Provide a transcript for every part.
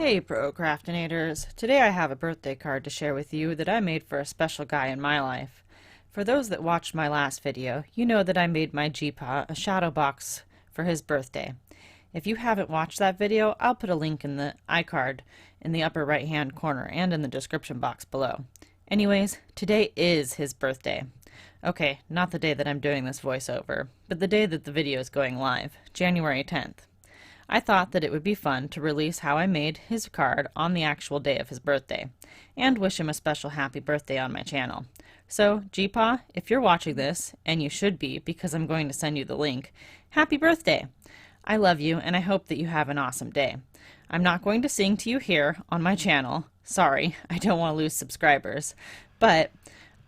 Hey Procraftinators! Today I have a birthday card to share with you that I made for a special guy in my life. For those that watched my last video, you know that I made my G-Paw a shadow box for his birthday. If you haven't watched that video, I'll put a link in the iCard in the upper right hand corner and in the description box below. Anyways, today is his birthday. Okay, not the day that I'm doing this voiceover, but the day that the video is going live, January 10th. I thought that it would be fun to release how I made his card on the actual day of his birthday, and wish him a special happy birthday on my channel. So, G-Paw, if you're watching this, and you should be because I'm going to send you the link, happy birthday! I love you, and I hope that you have an awesome day. I'm not going to sing to you here on my channel. Sorry, I don't want to lose subscribers. But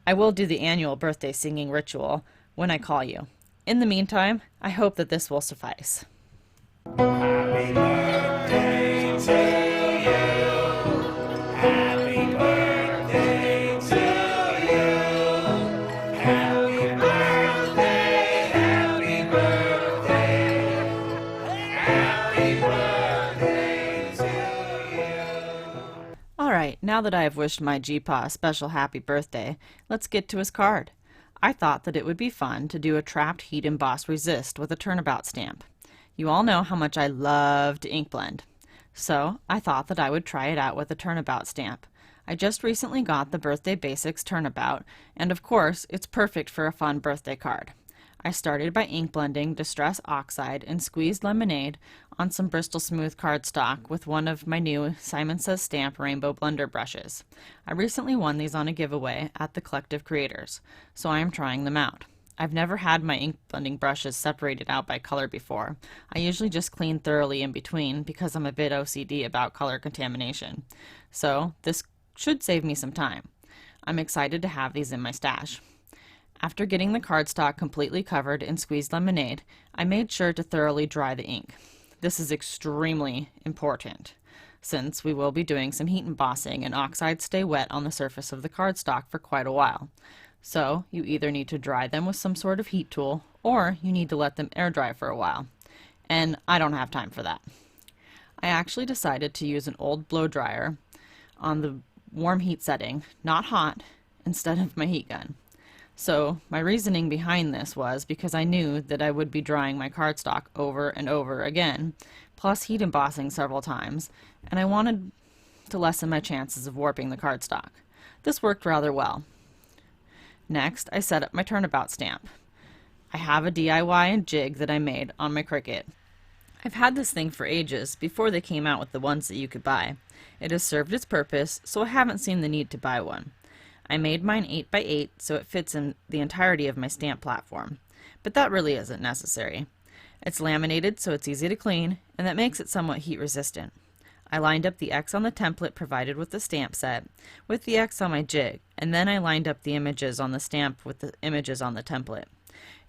I will do the annual birthday singing ritual when I call you. In the meantime, I hope that this will suffice. Happy birthday to you. Happy birthday to you. Happy birthday, happy birthday. Happy birthday to you. Alright, now that I have wished my G-Paw a special happy birthday, let's get to his card. I thought that it would be fun to do a trapped heat emboss resist with a turnabout stamp. You all know how much I love to ink blend, so I thought that I would try it out with a turnabout stamp. I just recently got the Birthday Basics Turnabout, and of course, it's perfect for a fun birthday card. I started by ink blending Distress Oxide and squeezed Lemonade on some Bristol smooth cardstock with one of my new Simon Says Stamp Rainbow Blender brushes. I recently won these on a giveaway at the Collective Creators, so I am trying them out. I've never had my ink blending brushes separated out by color before. I usually just clean thoroughly in between because I'm a bit OCD about color contamination. So this should save me some time. I'm excited to have these in my stash. After getting the cardstock completely covered in squeezed lemonade, I made sure to thoroughly dry the ink. This is extremely important, since we will be doing some heat embossing and oxides stay wet on the surface of the cardstock for quite a while. So you either need to dry them with some sort of heat tool, or you need to let them air dry for a while. And I don't have time for that. I actually decided to use an old blow dryer on the warm heat setting, not hot, instead of my heat gun. So my reasoning behind this was because I knew that I would be drying my cardstock over and over again, plus heat embossing several times, and I wanted to lessen my chances of warping the cardstock. This worked rather well. Next, I set up my turnabout stamp. I have a DIY and jig that I made on my Cricut. I've had this thing for ages, before they came out with the ones that you could buy. It has served its purpose, so I haven't seen the need to buy one. I made mine 8x8 so it fits in the entirety of my stamp platform, but that really isn't necessary. It's laminated so it's easy to clean, and that makes it somewhat heat resistant. I lined up the X on the template provided with the stamp set with the X on my jig, and then I lined up the images on the stamp with the images on the template.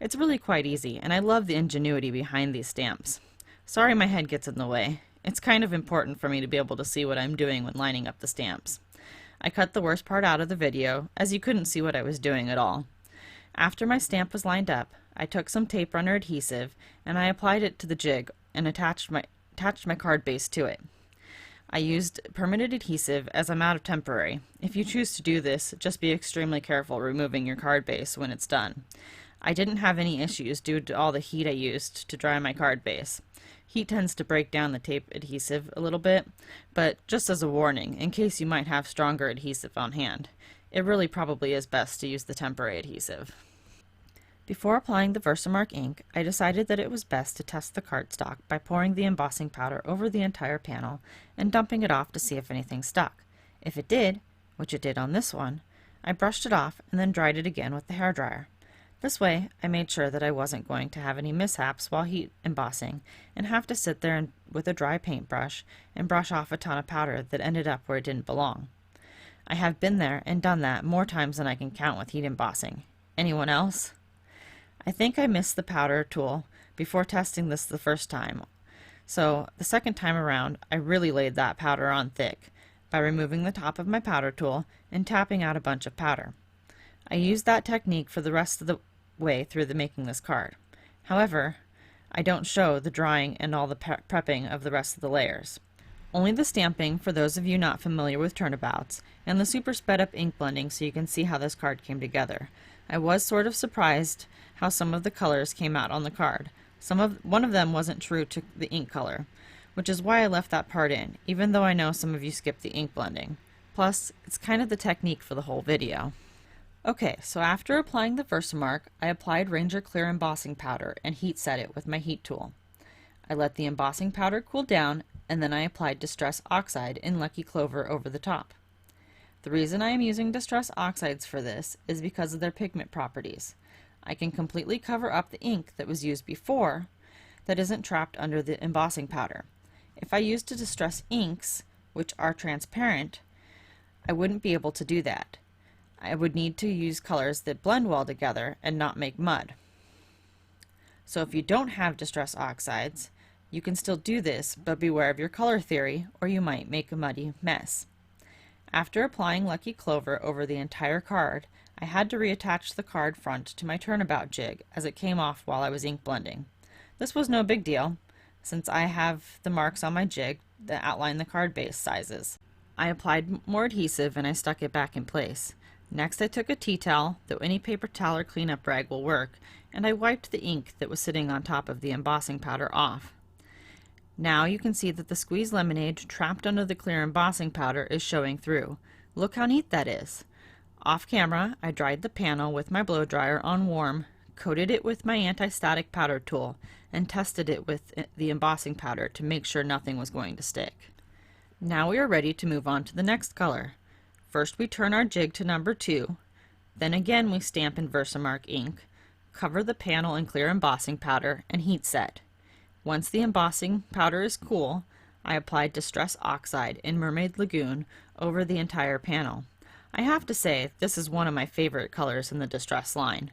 It's really quite easy, and I love the ingenuity behind these stamps. Sorry my head gets in the way. It's kind of important for me to be able to see what I'm doing when lining up the stamps. I cut the worst part out of the video, as you couldn't see what I was doing at all. After my stamp was lined up, I took some tape runner adhesive and I applied it to the jig and attached my card base to it. I used permanent adhesive as I'm out of temporary. If you choose to do this, just be extremely careful removing your card base when it's done. I didn't have any issues due to all the heat I used to dry my card base. Heat tends to break down the tape adhesive a little bit, but just as a warning, in case you might have stronger adhesive on hand, it really probably is best to use the temporary adhesive. Before applying the Versamark ink, I decided that it was best to test the cardstock by pouring the embossing powder over the entire panel and dumping it off to see if anything stuck. If it did, which it did on this one, I brushed it off and then dried it again with the hairdryer. This way, I made sure that I wasn't going to have any mishaps while heat embossing and have to sit there with a dry paintbrush and brush off a ton of powder that ended up where it didn't belong. I have been there and done that more times than I can count with heat embossing. Anyone else? I think I missed the powder tool before testing this the first time, so the second time around I really laid that powder on thick by removing the top of my powder tool and tapping out a bunch of powder. I used that technique for the rest of the way through making this card. However, I don't show the drying and all the prepping of the rest of the layers. Only the stamping for those of you not familiar with turnabouts, and the super sped up ink blending so you can see how this card came together. I was sort of surprised how some of the colors came out on the card. One of them wasn't true to the ink color, which is why I left that part in, even though I know some of you skipped the ink blending. Plus, it's kind of the technique for the whole video. Okay, so after applying the Versamark, I applied Ranger Clear embossing powder and heat set it with my heat tool. I let the embossing powder cool down, and then I applied Distress Oxide in Lucky Clover over the top. The reason I am using Distress Oxides for this is because of their pigment properties. I can completely cover up the ink that was used before that isn't trapped under the embossing powder. If I used the Distress inks, which are transparent, I wouldn't be able to do that. I would need to use colors that blend well together and not make mud. So if you don't have Distress Oxides, you can still do this, but beware of your color theory or you might make a muddy mess. After applying Lucky Clover over the entire card, I had to reattach the card front to my turnabout jig as it came off while I was ink blending. This was no big deal, since I have the marks on my jig that outline the card base sizes. I applied more adhesive and I stuck it back in place. Next I took a tea towel, though any paper towel or cleanup rag will work, and I wiped the ink that was sitting on top of the embossing powder off. Now you can see that the squeezed lemonade trapped under the clear embossing powder is showing through. Look how neat that is. Off camera, I dried the panel with my blow dryer on warm, coated it with my anti-static powder tool, and tested it with the embossing powder to make sure nothing was going to stick. Now we are ready to move on to the next color. First we turn our jig to number 2, then again we stamp in Versamark ink, cover the panel in clear embossing powder, and heat set. Once the embossing powder is cool, I applied Distress Oxide in Mermaid Lagoon over the entire panel. I have to say, this is one of my favorite colors in the Distress line.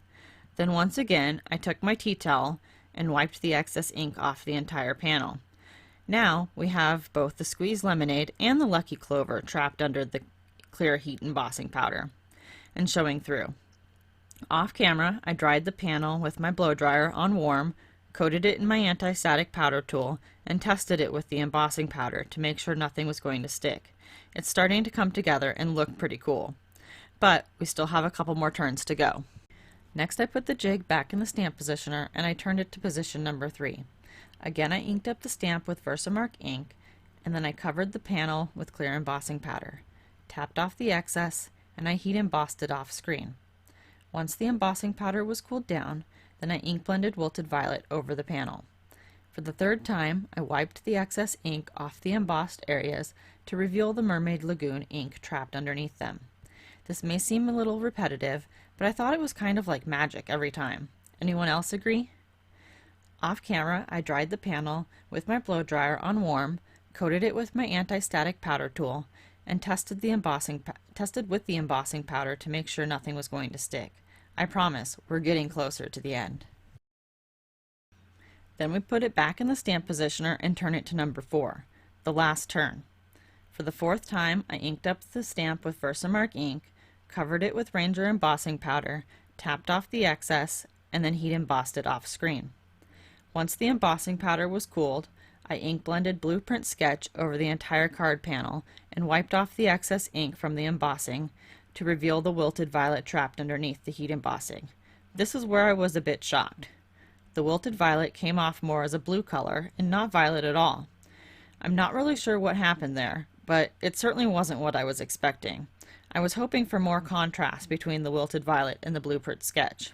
Then once again, I took my tea towel and wiped the excess ink off the entire panel. Now we have both the squeezed lemonade and the Lucky Clover trapped under the clear heat embossing powder and showing through. Off camera, I dried the panel with my blow dryer on warm, coated it in my anti-static powder tool, and tested it with the embossing powder to make sure nothing was going to stick. It's starting to come together and look pretty cool, but we still have a couple more turns to go. Next I put the jig back in the stamp positioner and I turned it to position number 3. Again I inked up the stamp with Versamark ink, and then I covered the panel with clear embossing powder, tapped off the excess, and I heat embossed it off screen. Once the embossing powder was cooled down, then I ink blended Wilted Violet over the panel. For the third time, I wiped the excess ink off the embossed areas to reveal the Mermaid Lagoon ink trapped underneath them. This may seem a little repetitive, but I thought it was kind of like magic every time. Anyone else agree? Off camera, I dried the panel with my blow dryer on warm, coated it with my anti-static powder tool, and tested with the embossing powder to make sure nothing was going to stick. I promise, we're getting closer to the end. Then we put it back in the stamp positioner and turn it to number 4, the last turn. For the 4th time, I inked up the stamp with Versamark ink, covered it with Ranger embossing powder, tapped off the excess, and then heat embossed it off screen. Once the embossing powder was cooled, I ink blended Blueprint Sketch over the entire card panel and wiped off the excess ink from the embossing to reveal the Wilted Violet trapped underneath the heat embossing. This is where I was a bit shocked. The Wilted Violet came off more as a blue color and not violet at all. I'm not really sure what happened there, but it certainly wasn't what I was expecting. I was hoping for more contrast between the Wilted Violet and the Blueprint Sketch.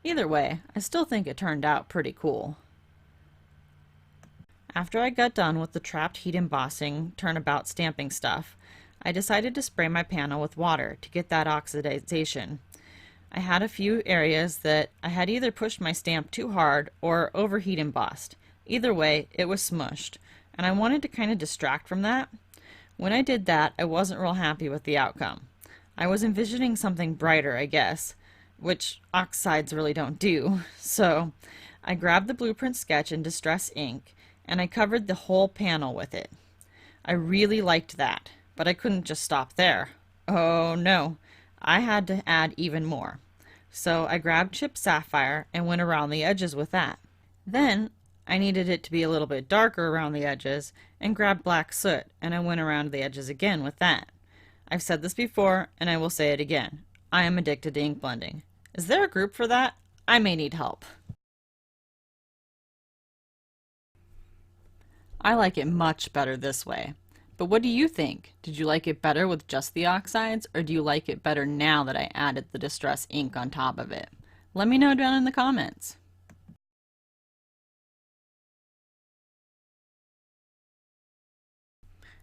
Either way, I still think it turned out pretty cool. After I got done with the trapped heat embossing turnabout stamping stuff, I decided to spray my panel with water to get that oxidization. I had a few areas that I had either pushed my stamp too hard or overheat embossed. Either way, it was smushed, and I wanted to kind of distract from that. When I did that, I wasn't real happy with the outcome. I was envisioning something brighter, I guess, which oxides really don't do. So I grabbed the Blueprint Sketch in Distress ink and I covered the whole panel with it. I really liked that, but I couldn't just stop there. Oh no, I had to add even more. So I grabbed chipped Sapphire and went around the edges with that. Then I needed it to be a little bit darker around the edges and grabbed black soot, and I went around the edges again with that. I've said this before and I will say it again. I am addicted to ink blending. Is there a group for that? I may need help. I like it much better this way. But what do you think? Did you like it better with just the oxides, or do you like it better now that I added the Distress ink on top of it? Let me know down in the comments.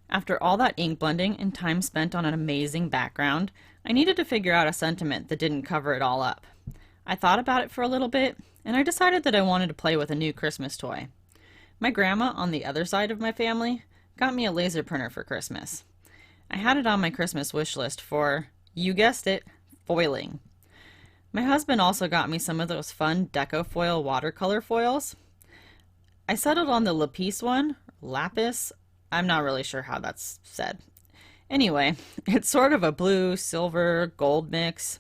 After all that ink blending and time spent on an amazing background, I needed to figure out a sentiment that didn't cover it all up. I thought about it for a little bit, and I decided that I wanted to play with a new Christmas toy. My grandma on the other side of my family got me a laser printer for Christmas. I had it on my Christmas wish list for, you guessed it, foiling. My husband also got me some of those fun DecoFoil watercolor foils. I settled on the Lapis one, Lapis. I'm not really sure how that's said. Anyway, it's sort of a blue, silver, gold mix.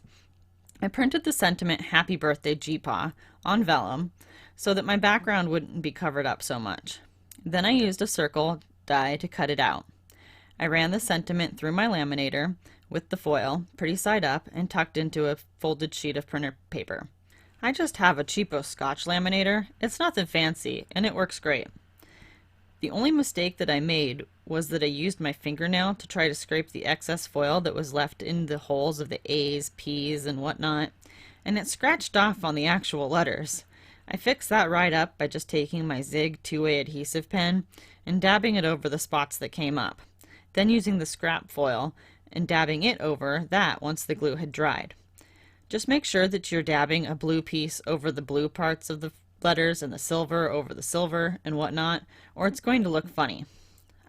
I printed the sentiment Happy Birthday G-Paw on vellum so that my background wouldn't be covered up so much. Then I used a circle die to cut it out. I ran the sentiment through my laminator with the foil, pretty side up, and tucked into a folded sheet of printer paper. I just have a cheapo Scotch laminator. It's nothing fancy, and it works great. The only mistake that I made was that I used my fingernail to try to scrape the excess foil that was left in the holes of the A's, P's, and whatnot, and it scratched off on the actual letters. I fixed that right up by just taking my Zig 2-way adhesive pen and dabbing it over the spots that came up, then using the scrap foil and dabbing it over that once the glue had dried. Just make sure that you're dabbing a blue piece over the blue parts of the letters and the silver over the silver and whatnot, or it's going to look funny.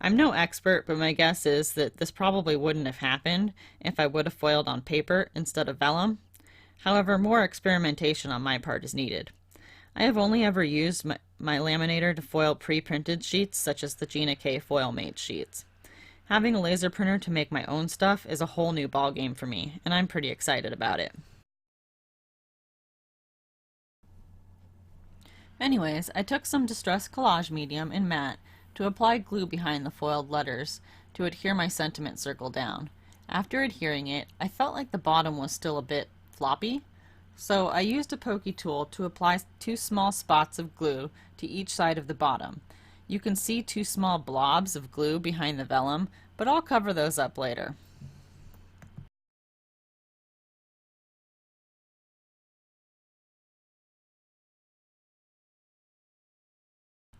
I'm no expert, but my guess is that this probably wouldn't have happened if I would have foiled on paper instead of vellum. However, more experimentation on my part is needed. I have only ever used my laminator to foil pre-printed sheets such as the Gina K Foil Made sheets. Having a laser printer to make my own stuff is a whole new ballgame for me, and I'm pretty excited about it. Anyways, I took some Distress Collage Medium in matte to apply glue behind the foiled letters to adhere my sentiment circle down. After adhering it, I felt like the bottom was still a bit floppy, so I used a pokey tool to apply 2 small spots of glue to each side of the bottom. You can see 2 small blobs of glue behind the vellum, but I'll cover those up later.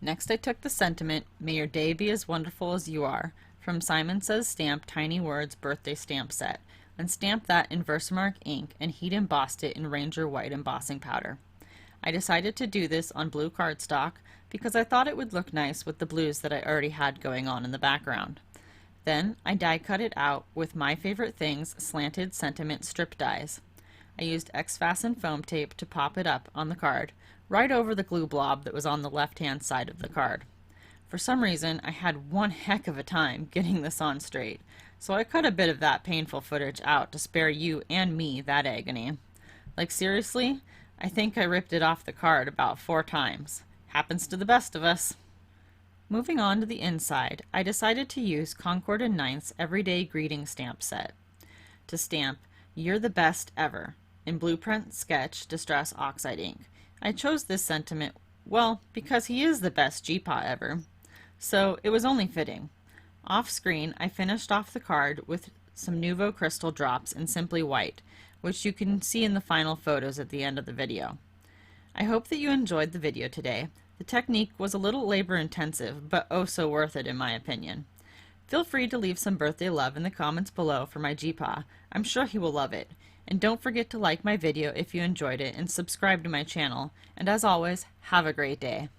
Next I took the sentiment, May Your Day Be As Wonderful As You Are, from Simon Says Stamp Tiny Words Birthday Stamp Set, and stamped that in Versamark ink and heat embossed it in Ranger White embossing powder. I decided to do this on blue cardstock because I thought it would look nice with the blues that I already had going on in the background. Then I die cut it out with My Favorite Things Slanted Sentiment strip dies. I used X-Fasten foam tape to pop it up on the card, right over the glue blob that was on the left-hand side of the card. For some reason, I had one heck of a time getting this on straight, so I cut a bit of that painful footage out to spare you and me that agony. Like seriously, I think I ripped it off the card about 4 times. Happens to the best of us. Moving on to the inside, I decided to use Concord 9th's Everyday Greeting Stamp Set to stamp You're the Best Ever in Blueprint Sketch Distress Oxide ink. I chose this sentiment, well, because he is the best G-Paw ever, so it was only fitting. Off screen, I finished off the card with some Nuvo crystal drops in Simply White, which you can see in the final photos at the end of the video. I hope that you enjoyed the video today. The technique was a little labor intensive, but oh so worth it in my opinion. Feel free to leave some birthday love in the comments below for my G-Paw. I'm sure he will love it. And don't forget to like my video if you enjoyed it and subscribe to my channel. And as always, have a great day.